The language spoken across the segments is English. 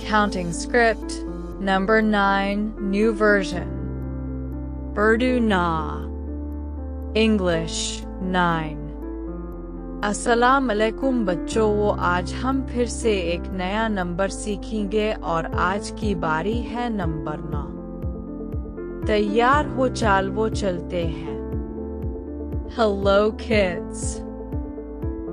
Counting script, number 9, new version. Urdu na. English 9. अस्सलाम अलैकुम बच्चों, आज हम फिर से एक नया नंबर सीखेंगे और आज की बारी है नंबर 9। तैयार हो, चलो चलते हैं। Hello kids.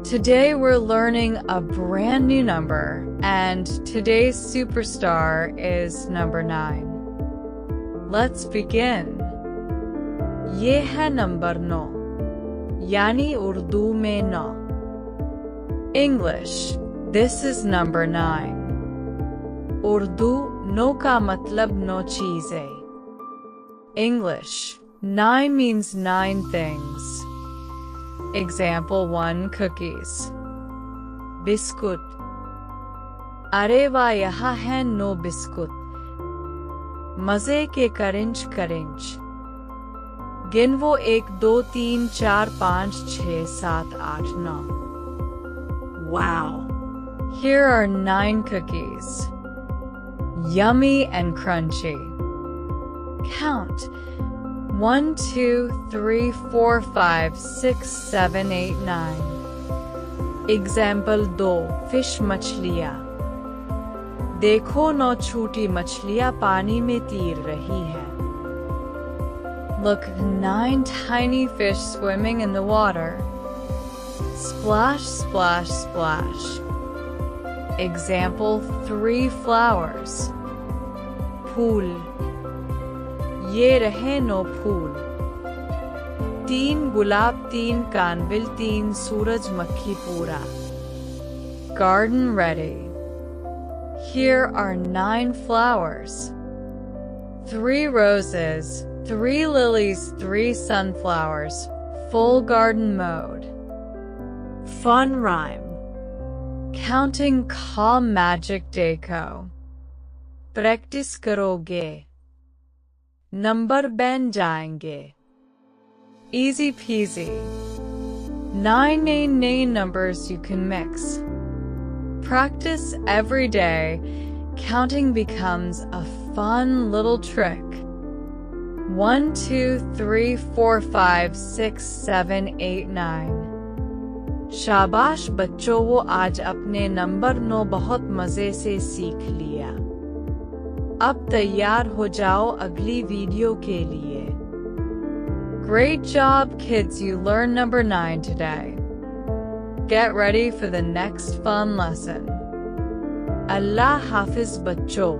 Today we're learning a brand new number, and today's superstar is number 9. Let's begin. ये है नंबर 9, यानी उर्दू में 9। English, this is number 9. Urdu 9 का मतलब 9 चीजें। English, 9 means 9 things. Example 1, cookies. Biscuit. अरे वाह, यहाँ है 9 बिस्कुट। मजे के करंच करंच। गिनवो 1 2 3 4 5 6 7 8 9। Wow! Here are 9 cookies. Yummy and crunchy. Count. 1 2 3 4 5 6 7 8 9. Example 2, fish मछलियाँ। देखो 9 छोटी मछलियाँ पानी में तैर रही हैं। Look, 9 tiny fish swimming in the water. Splash, splash, splash. Example 3, flowers. फूल। ये रहे 9 फूल। 3 गुलाब, 3 कानविल, 3 सूरजमुखी पूरा। Garden ready. Here are 9 flowers. 3 roses, 3 lilies, 3 sunflowers. Full garden mode. Fun rhyme. Counting ka magic deco. Practice karoge. Number ban jayenge. Easy peasy. 9 numbers you can mix. Practice every day. Counting becomes a fun little trick. 1 2 3 4 5 6 7 8 9. शाबाश बच्चों, वो आज अपने number 9 बहुत मजे से सीख लिया। अब तैयार हो जाओ अगली वीडियो के लिए। Great job kids, you learned number 9 today. Get ready for the next fun lesson. Allah Hafiz बच्चों।